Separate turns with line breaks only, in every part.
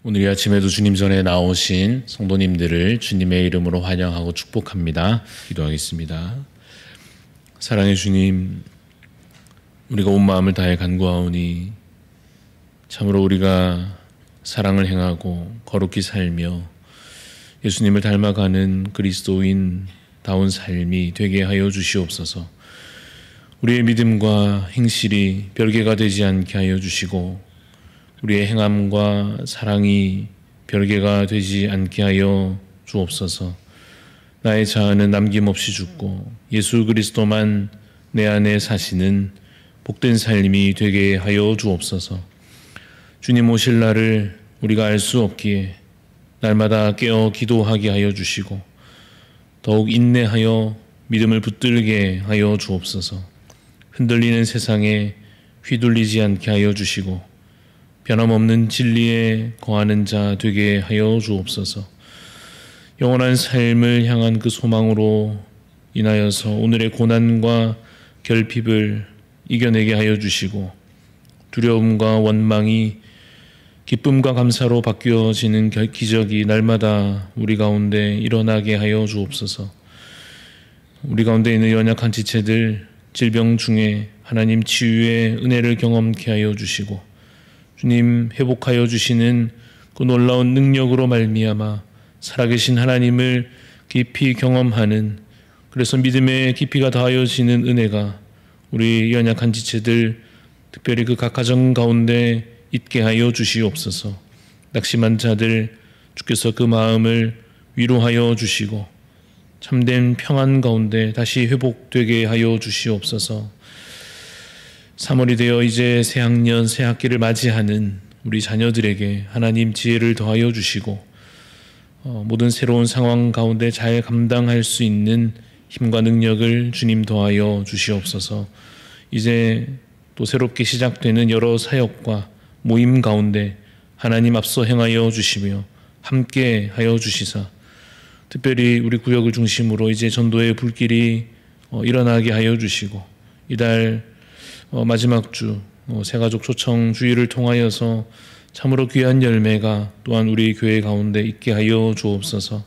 오늘 이 아침에도 주님 전에 나오신 성도님들을 주님의 이름으로 환영하고 축복합니다. 기도하겠습니다. 사랑의 주님, 우리가 온 마음을 다해 간구하오니 참으로 우리가 사랑을 행하고 거룩히 살며 예수님을 닮아가는 그리스도인다운 삶이 되게 하여 주시옵소서. 우리의 믿음과 행실이 별개가 되지 않게 하여 주시고 우리의 행함과 사랑이 별개가 되지 않게 하여 주옵소서. 나의 자아는 남김없이 죽고 예수 그리스도만 내 안에 사시는 복된 삶이 되게 하여 주옵소서. 주님 오실 날을 우리가 알 수 없기에 날마다 깨어 기도하게 하여 주시고 더욱 인내하여 믿음을 붙들게 하여 주옵소서. 흔들리는 세상에 휘둘리지 않게 하여 주시고 변함없는 진리에 거하는 자 되게 하여 주옵소서. 영원한 삶을 향한 그 소망으로 인하여서 오늘의 고난과 결핍을 이겨내게 하여 주시고 두려움과 원망이 기쁨과 감사로 바뀌어지는 기적이 날마다 우리 가운데 일어나게 하여 주옵소서. 우리 가운데 있는 연약한 지체들 질병 중에 하나님 치유의 은혜를 경험케 하여 주시고 주님 회복하여 주시는 그 놀라운 능력으로 말미암아 살아계신 하나님을 깊이 경험하는, 그래서 믿음의 깊이가 더하여지는 은혜가 우리 연약한 지체들 특별히 그 각 가정 가운데 있게 하여 주시옵소서. 낙심한 자들 주께서 그 마음을 위로하여 주시고 참된 평안 가운데 다시 회복되게 하여 주시옵소서. 3월이 되어 이제 새학년 새학기를 맞이하는 우리 자녀들에게 하나님 지혜를 더하여 주시고 모든 새로운 상황 가운데 잘 감당할 수 있는 힘과 능력을 주님 더하여 주시옵소서. 이제 또 새롭게 시작되는 여러 사역과 모임 가운데 하나님 앞서 행하여 주시며 함께 하여 주시사 특별히 우리 구역을 중심으로 이제 전도의 불길이 일어나게 하여 주시고 이달 마지막 주 새가족 초청 주일을 통하여서 참으로 귀한 열매가 또한 우리 교회 가운데 있게 하여 주옵소서.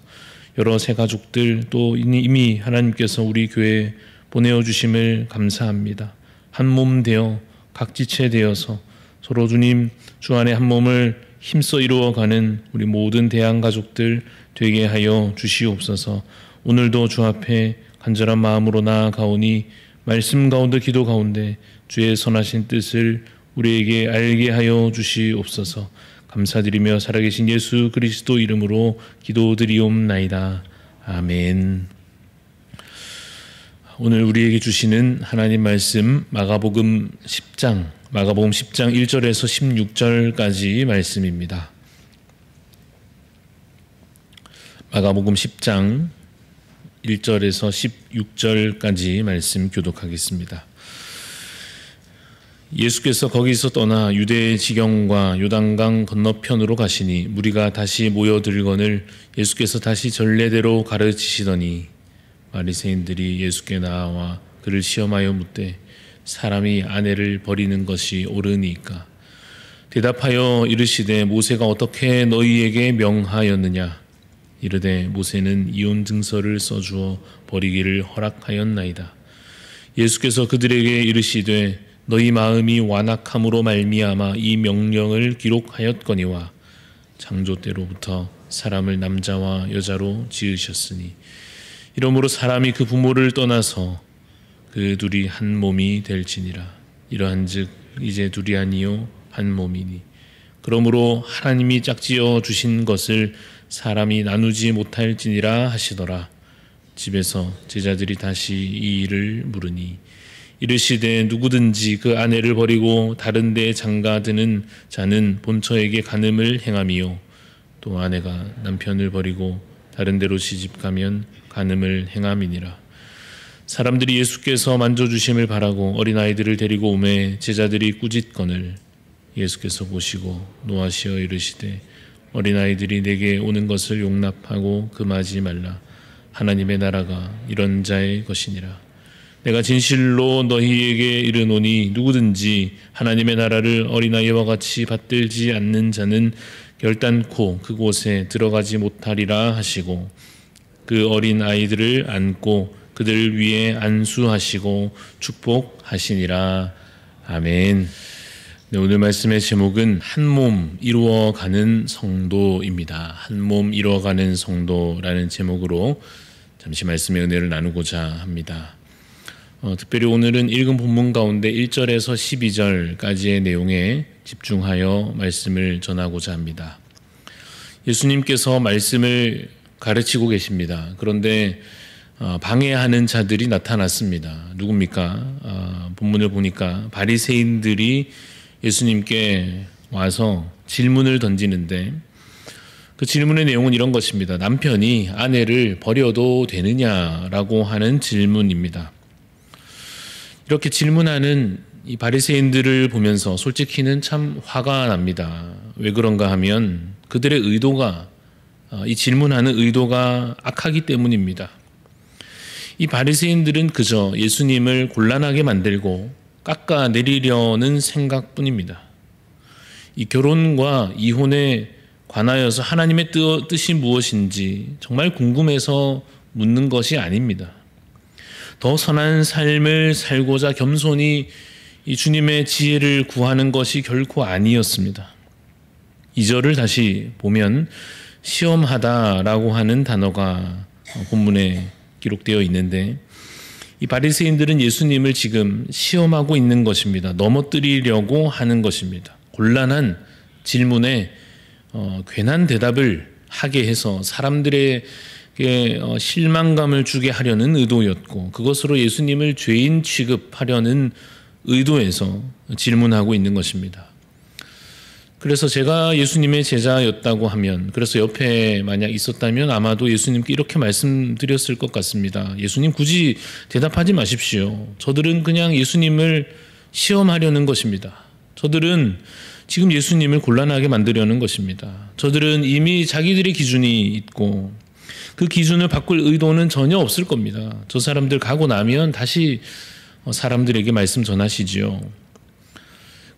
여러 새가족들 또 이미 하나님께서 우리 교회에 보내어 주심을 감사합니다. 한 몸 되어 각 지체 되어서 서로 주님 주 안에 한 몸을 힘써 이루어가는 우리 모든 대한 가족들 되게 하여 주시옵소서. 오늘도 주 앞에 간절한 마음으로 나아가오니 말씀 가운데 기도 가운데 주의 선하신 뜻을 우리에게 알게 하여 주시옵소서. 감사드리며 살아계신 예수 그리스도 이름으로 기도드리옵나이다. 아멘. 오늘 우리에게 주시는 하나님 말씀 마가복음 10장 1절에서 16절까지 말씀입니다. 마가복음 10장 1절에서 16절까지 말씀 교독하겠습니다. 예수께서 거기서 떠나 유대의 지경과 요단강 건너편으로 가시니 무리가 다시 모여들거늘 예수께서 다시 전례대로 가르치시더니 바리새인들이 예수께 나와 그를 시험하여 묻되 사람이 아내를 버리는 것이 옳으니까? 대답하여 이르시되 모세가 어떻게 너희에게 명하였느냐? 이르되 모세는 이혼 증서를 써주어 버리기를 허락하였나이다. 예수께서 그들에게 이르시되 너희 마음이 완악함으로 말미암아 이 명령을 기록하였거니와 창조 때로부터 사람을 남자와 여자로 지으셨으니 이러므로 사람이 그 부모를 떠나서 그 둘이 한 몸이 될지니라. 이러한즉 이제 둘이 아니요 한 몸이니 그러므로 하나님이 짝지어 주신 것을 사람이 나누지 못할지니라 하시더라. 집에서 제자들이 다시 이 일을 물으니 이르시되 누구든지 그 아내를 버리고 다른 데 장가드는 자는 본처에게 간음을 행함이요 또 아내가 남편을 버리고 다른 데로 시집가면 간음을 행함이니라. 사람들이 예수께서 만져주심을 바라고 어린아이들을 데리고 오매 제자들이 꾸짖거늘 예수께서 보시고 노하시어 이르시되 어린아이들이 내게 오는 것을 용납하고 금하지 말라. 하나님의 나라가 이런 자의 것이니라. 내가 진실로 너희에게 이르노니 누구든지 하나님의 나라를 어린아이와 같이 받들지 않는 자는 결단코 그곳에 들어가지 못하리라 하시고 그 어린 아이들을 안고 그들 위에 안수하시고 축복하시니라. 아멘. 네, 오늘 말씀의 제목은 한 몸 이루어가는 성도입니다. 한 몸 이루어가는 성도라는 제목으로 잠시 말씀의 은혜를 나누고자 합니다. 특별히 오늘은 읽은 본문 가운데 1절에서 12절까지의 내용에 집중하여 말씀을 전하고자 합니다. 예수님께서 말씀을 가르치고 계십니다. 그런데 방해하는 자들이 나타났습니다. 누굽니까? 본문을 보니까 바리새인들이 예수님께 와서 질문을 던지는데 그 질문의 내용은 이런 것입니다. 남편이 아내를 버려도 되느냐라고 하는 질문입니다. 이렇게 질문하는 이 바리새인들을 보면서 솔직히는 참 화가 납니다. 왜 그런가 하면 그들의 의도가 이 질문하는 의도가 악하기 때문입니다. 이 바리새인들은 그저 예수님을 곤란하게 만들고 깎아내리려는 생각뿐입니다. 이 결혼과 이혼에 관하여서 하나님의 뜻이 무엇인지 정말 궁금해서 묻는 것이 아닙니다. 더 선한 삶을 살고자 겸손히 이 주님의 지혜를 구하는 것이 결코 아니었습니다. 2절을 다시 보면 시험하다라고 하는 단어가 본문에 기록되어 있는데 이 바리새인들은 예수님을 지금 시험하고 있는 것입니다. 넘어뜨리려고 하는 것입니다. 곤란한 질문에 괜한 대답을 하게 해서 사람들에게 실망감을 주게 하려는 의도였고 그것으로 예수님을 죄인 취급하려는 의도에서 질문하고 있는 것입니다. 그래서 제가 예수님의 제자였다고 하면, 그래서 옆에 만약 있었다면 아마도 예수님께 이렇게 말씀드렸을 것 같습니다. 예수님 굳이 대답하지 마십시오. 저들은 그냥 예수님을 시험하려는 것입니다. 저들은 지금 예수님을 곤란하게 만들려는 것입니다. 저들은 이미 자기들의 기준이 있고 그 기준을 바꿀 의도는 전혀 없을 겁니다. 저 사람들 가고 나면 다시 사람들에게 말씀 전하시지요.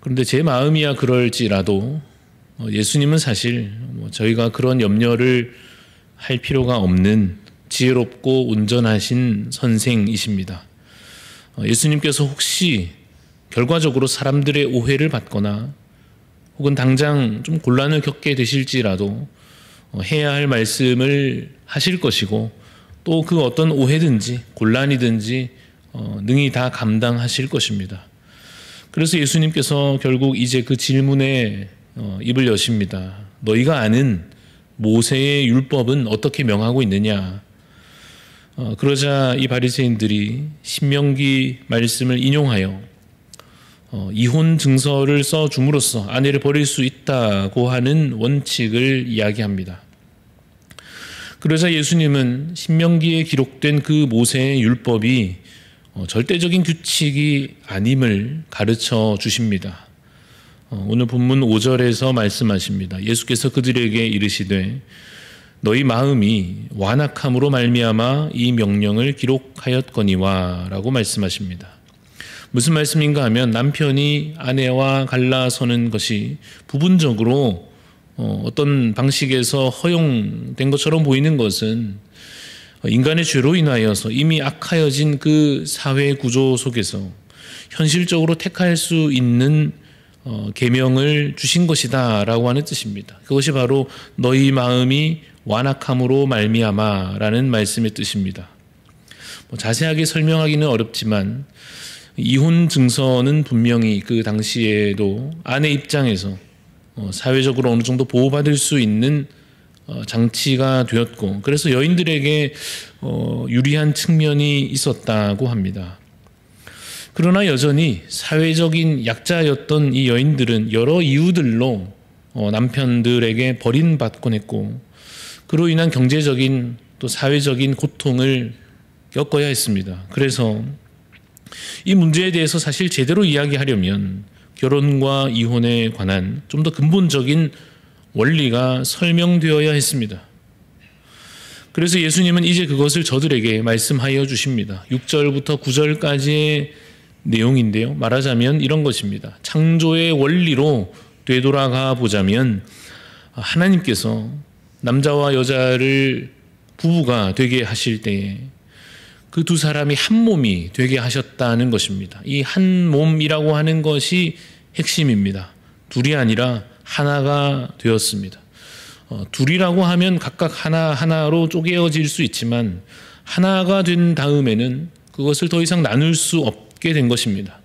그런데 제 마음이야 그럴지라도 예수님은 사실 저희가 그런 염려를 할 필요가 없는 지혜롭고 온전하신 선생이십니다. 예수님께서 혹시 결과적으로 사람들의 오해를 받거나 혹은 당장 좀 곤란을 겪게 되실지라도 해야 할 말씀을 하실 것이고 또 그 어떤 오해든지 곤란이든지 능히 다 감당하실 것입니다. 그래서 예수님께서 결국 이제 그 질문에 입을 여십니다. 너희가 아는 모세의 율법은 어떻게 명하고 있느냐? 그러자 이 바리새인들이 신명기 말씀을 인용하여 이혼 증서를 써줌으로써 아내를 버릴 수 있다고 하는 원칙을 이야기합니다. 그러자 예수님은 신명기에 기록된 그 모세의 율법이 절대적인 규칙이 아님을 가르쳐 주십니다. 오늘 본문 5절에서 말씀하십니다. 예수께서 그들에게 이르시되 너희 마음이 완악함으로 말미암아 이 명령을 기록하였거니와 라고 말씀하십니다. 무슨 말씀인가 하면 남편이 아내와 갈라서는 것이 부분적으로 어떤 방식에서 허용된 것처럼 보이는 것은 인간의 죄로 인하여서 이미 악하여진 그 사회 구조 속에서 현실적으로 택할 수 있는 계명을 주신 것이다 라고 하는 뜻입니다. 그것이 바로 너희 마음이 완악함으로 말미암아라는 말씀의 뜻입니다. 자세하게 설명하기는 어렵지만 이혼 증서는 분명히 그 당시에도 아내 입장에서 사회적으로 어느 정도 보호받을 수 있는 장치가 되었고 그래서 여인들에게 유리한 측면이 있었다고 합니다. 그러나 여전히 사회적인 약자였던 이 여인들은 여러 이유들로 남편들에게 버림받곤 했고 그로 인한 경제적인 또 사회적인 고통을 겪어야 했습니다. 그래서 이 문제에 대해서 사실 제대로 이야기하려면 결혼과 이혼에 관한 좀 더 근본적인 원리가 설명되어야 했습니다. 그래서 예수님은 이제 그것을 저들에게 말씀하여 주십니다. 6절부터 9절까지의 내용인데요. 말하자면 이런 것입니다. 창조의 원리로 되돌아가 보자면 하나님께서 남자와 여자를 부부가 되게 하실 때에 그 두 사람이 한 몸이 되게 하셨다는 것입니다. 이 한 몸이라고 하는 것이 핵심입니다. 둘이 아니라 하나가 되었습니다. 둘이라고 하면 각각 하나하나로 쪼개어질 수 있지만 하나가 된 다음에는 그것을 더 이상 나눌 수 없게 된 것입니다.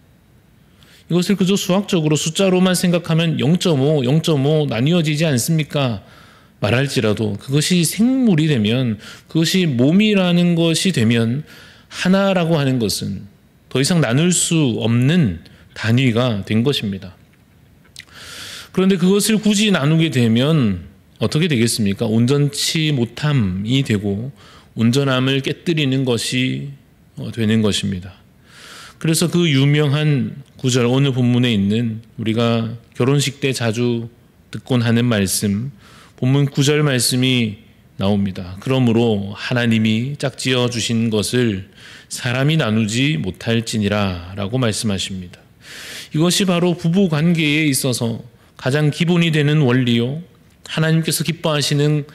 이것을 그저 수학적으로 숫자로만 생각하면 0.5, 0.5 나뉘어지지 않습니까? 말할지라도 그것이 생물이 되면, 그것이 몸이라는 것이 되면 하나라고 하는 것은 더 이상 나눌 수 없는 단위가 된 것입니다. 그런데 그것을 굳이 나누게 되면 어떻게 되겠습니까? 온전치 못함이 되고 온전함을 깨뜨리는 것이 되는 것입니다. 그래서 그 유명한 구절, 오늘 본문에 있는 우리가 결혼식 때 자주 듣곤 하는 말씀, 본문 9절 말씀이 나옵니다. 그러므로 하나님이 짝지어 주신 것을 사람이 나누지 못할지니라 라고 말씀하십니다. 이것이 바로 부부 관계에 있어서 가장 기본이 되는 원리요, 하나님께서 기뻐하시는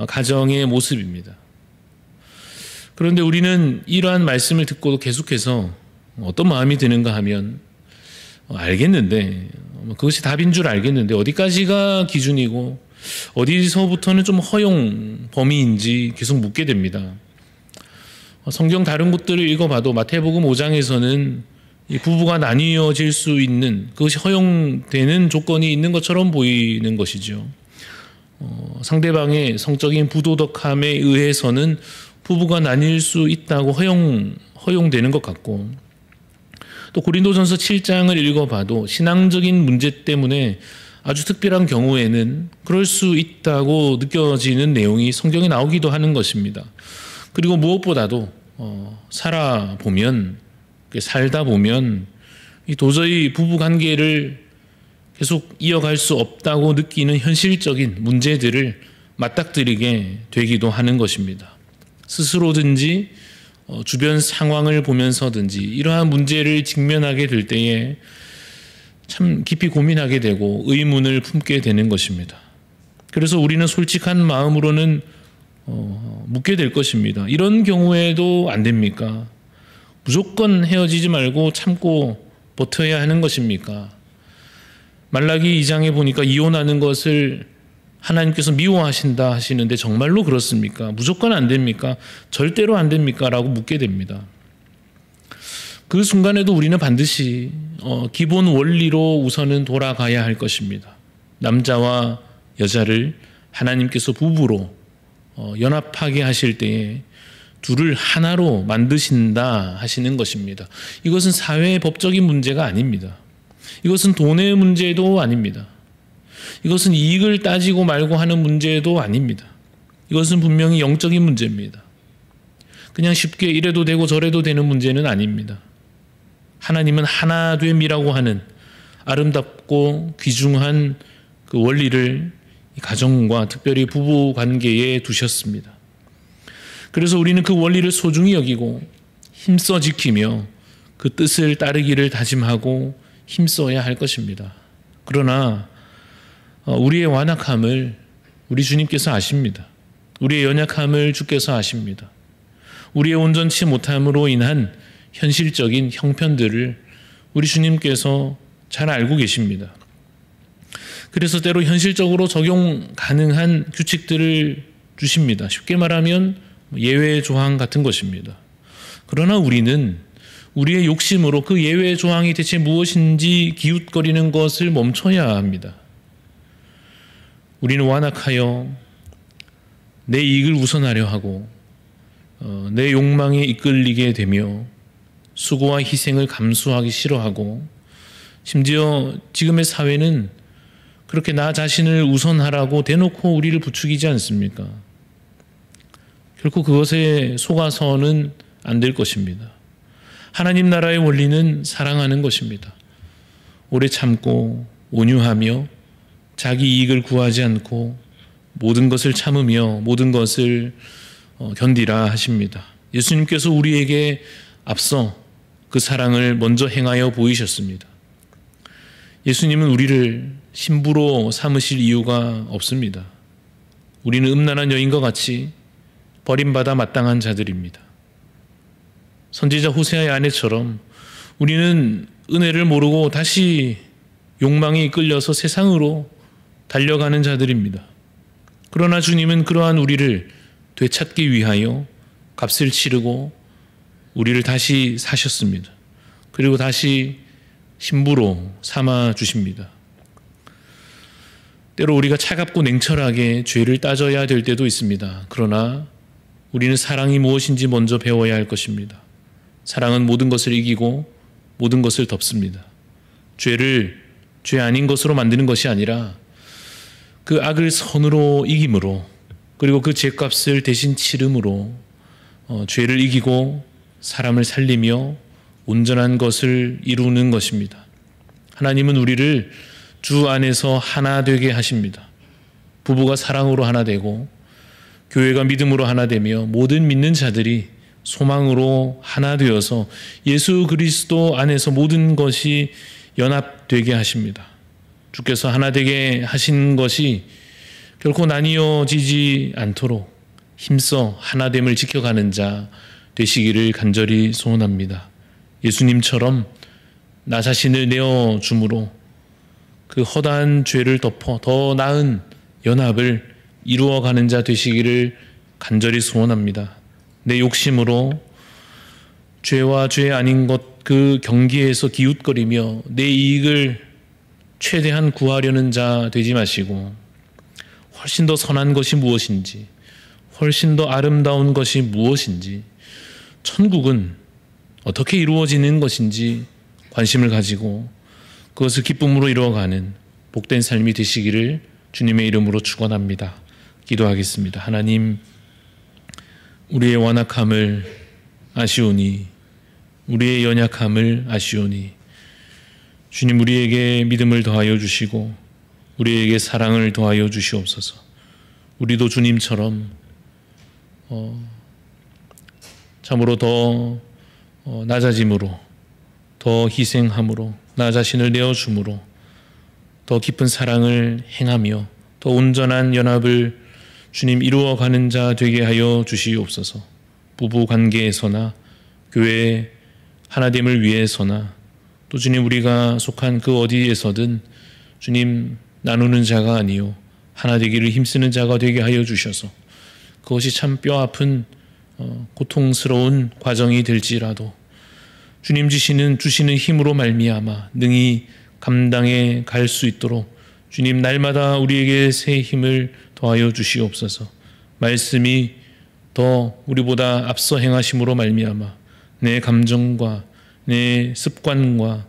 가정의 모습입니다. 그런데 우리는 이러한 말씀을 듣고도 계속해서 어떤 마음이 드는가 하면, 알겠는데, 그것이 답인 줄 알겠는데 어디까지가 기준이고 어디서부터는 좀 허용 범위인지 계속 묻게 됩니다. 성경 다른 곳들을 읽어봐도 마태복음 5장에서는 이 부부가 나뉘어질 수 있는, 그것이 허용되는 조건이 있는 것처럼 보이는 것이죠. 상대방의 성적인 부도덕함에 의해서는 부부가 나뉠 수 있다고 허용되는 것 같고, 또 고린도전서 7장을 읽어봐도 신앙적인 문제 때문에 아주 특별한 경우에는 그럴 수 있다고 느껴지는 내용이 성경에 나오기도 하는 것입니다. 그리고 무엇보다도 살다 보면 이 도저히 부부관계를 계속 이어갈 수 없다고 느끼는 현실적인 문제들을 맞닥뜨리게 되기도 하는 것입니다. 스스로든지 주변 상황을 보면서든지 이러한 문제를 직면하게 될 때에 참 깊이 고민하게 되고 의문을 품게 되는 것입니다. 그래서 우리는 솔직한 마음으로는 묻게 될 것입니다. 이런 경우에도 안 됩니까? 무조건 헤어지지 말고 참고 버텨야 하는 것입니까? 말라기 2장에 보니까 이혼하는 것을 하나님께서 미워하신다 하시는데 정말로 그렇습니까? 무조건 안 됩니까? 절대로 안 됩니까? 라고 묻게 됩니다. 그 순간에도 우리는 반드시 기본 원리로 우선은 돌아가야 할 것입니다. 남자와 여자를 하나님께서 부부로 연합하게 하실 때에 둘을 하나로 만드신다 하시는 것입니다. 이것은 사회의 법적인 문제가 아닙니다. 이것은 돈의 문제도 아닙니다. 이것은 이익을 따지고 말고 하는 문제도 아닙니다. 이것은 분명히 영적인 문제입니다. 그냥 쉽게 이래도 되고 저래도 되는 문제는 아닙니다. 하나님은 하나됨이라고 하는 아름답고 귀중한 그 원리를 가정과 특별히 부부 관계에 두셨습니다. 그래서 우리는 그 원리를 소중히 여기고 힘써 지키며 그 뜻을 따르기를 다짐하고 힘써야 할 것입니다. 그러나 우리의 완악함을 우리 주님께서 아십니다. 우리의 연약함을 주께서 아십니다. 우리의 온전치 못함으로 인한 현실적인 형편들을 우리 주님께서 잘 알고 계십니다. 그래서 때로 현실적으로 적용 가능한 규칙들을 주십니다. 쉽게 말하면 예외 조항 같은 것입니다. 그러나 우리는 우리의 욕심으로 그 예외 조항이 대체 무엇인지 기웃거리는 것을 멈춰야 합니다. 우리는 완악하여 내 이익을 우선하려 하고 내 욕망에 이끌리게 되며 수고와 희생을 감수하기 싫어하고, 심지어 지금의 사회는 그렇게 나 자신을 우선하라고 대놓고 우리를 부추기지 않습니까? 결코 그것에 속아서는 안 될 것입니다. 하나님 나라의 원리는 사랑하는 것입니다. 오래 참고 온유하며 자기 이익을 구하지 않고 모든 것을 참으며 모든 것을 견디라 하십니다. 예수님께서 우리에게 앞서 그 사랑을 먼저 행하여 보이셨습니다. 예수님은 우리를 신부로 삼으실 이유가 없습니다. 우리는 음란한 여인과 같이 버림받아 마땅한 자들입니다. 선지자 호세아의 아내처럼 우리는 은혜를 모르고 다시 욕망에 이끌려서 세상으로 달려가는 자들입니다. 그러나 주님은 그러한 우리를 되찾기 위하여 값을 치르고 우리를 다시 사셨습니다. 그리고 다시 신부로 삼아 주십니다. 때로 우리가 차갑고 냉철하게 죄를 따져야 될 때도 있습니다. 그러나 우리는 사랑이 무엇인지 먼저 배워야 할 것입니다. 사랑은 모든 것을 이기고 모든 것을 덮습니다. 죄를 죄 아닌 것으로 만드는 것이 아니라 그 악을 선으로 이김으로, 그리고 그 죄값을 대신 치름으로 죄를 이기고 사람을 살리며 온전한 것을 이루는 것입니다. 하나님은 우리를 주 안에서 하나 되게 하십니다. 부부가 사랑으로 하나 되고 교회가 믿음으로 하나 되며 모든 믿는 자들이 소망으로 하나 되어서 예수 그리스도 안에서 모든 것이 연합되게 하십니다. 주께서 하나 되게 하신 것이 결코 나뉘어지지 않도록 힘써 하나됨을 지켜가는 자 되시기를 간절히 소원합니다. 예수님처럼 나 자신을 내어줌으로 그 허다한 죄를 덮어 더 나은 연합을 이루어가는 자 되시기를 간절히 소원합니다. 내 욕심으로 죄와 죄 아닌 것 그 경계에서 기웃거리며 내 이익을 최대한 구하려는 자 되지 마시고 훨씬 더 선한 것이 무엇인지, 훨씬 더 아름다운 것이 무엇인지, 천국은 어떻게 이루어지는 것인지 관심을 가지고 그것을 기쁨으로 이루어가는 복된 삶이 되시기를 주님의 이름으로 축원합니다. 기도하겠습니다. 하나님, 우리의 완악함을 아시오니, 우리의 연약함을 아시오니, 주님 우리에게 믿음을 더하여 주시고 우리에게 사랑을 더하여 주시옵소서. 우리도 주님처럼 참으로 더 낮아짐으로, 더 희생함으로, 나 자신을 내어줌으로 더 깊은 사랑을 행하며 더 온전한 연합을 주님 이루어가는 자 되게 하여 주시옵소서. 부부 관계에서나 교회의 하나됨을 위해서나 또 주님 우리가 속한 그 어디에서든 주님 나누는 자가 아니요 하나 되기를 힘쓰는 자가 되게 하여 주셔서 그것이 참 뼈아픈 고통스러운 과정이 될지라도 주님 주시는 힘으로 말미암아 능히 감당해 갈 수 있도록 주님 날마다 우리에게 새 힘을 더하여 주시옵소서. 말씀이 더 우리보다 앞서 행하심으로 말미암아 내 감정과 내 습관과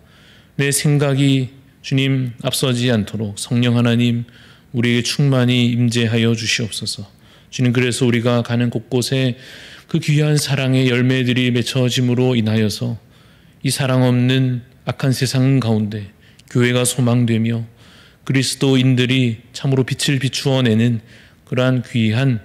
내 생각이 주님 앞서지 않도록 성령 하나님 우리에게 충만히 임재하여 주시옵소서. 주님, 그래서 우리가 가는 곳곳에 그 귀한 사랑의 열매들이 맺혀짐으로 인하여서 이 사랑 없는 악한 세상 가운데 교회가 소망되며 그리스도인들이 참으로 빛을 비추어내는 그러한 귀한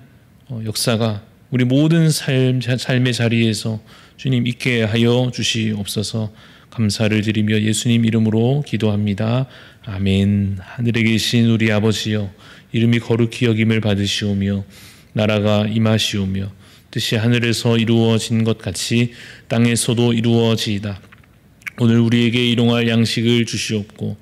역사가 우리 모든 삶의 자리에서 주님 있게 하여 주시옵소서. 감사를 드리며 예수님 이름으로 기도합니다. 아멘. 하늘에 계신 우리 아버지여, 이름이 거룩히 여김을 받으시오며 나라가 임하시오며 뜻이 하늘에서 이루어진 것 같이 땅에서도 이루어지이다. 오늘 우리에게 일용할 양식을 주시옵고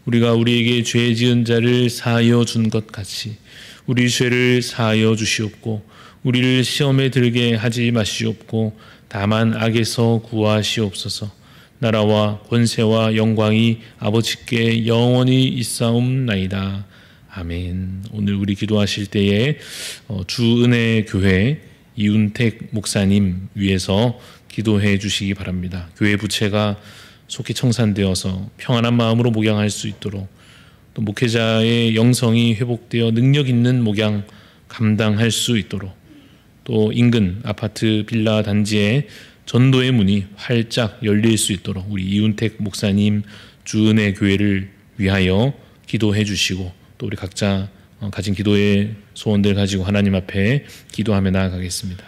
우리가 우리에게 죄 지은 자를 사하여 준 것 같이 우리 죄를 사하여 주시옵고 우리를 시험에 들게 하지 마시옵고 다만 악에서 구하시옵소서. 나라와 권세와 영광이 아버지께 영원히 있사옵나이다. 아멘. 오늘 우리 기도하실 때에 주은혜 교회 이윤택 목사님 위해서 기도해 주시기 바랍니다. 교회 부채가 속히 청산되어서 평안한 마음으로 목양할 수 있도록, 또 목회자의 영성이 회복되어 능력 있는 목양 감당할 수 있도록, 또 인근 아파트 빌라 단지에 전도의 문이 활짝 열릴 수 있도록 우리 이윤택 목사님 주은혜 교회를 위하여 기도해 주시고, 또 우리 각자 가진 기도의 소원들 가지고 하나님 앞에 기도하며 나아가겠습니다.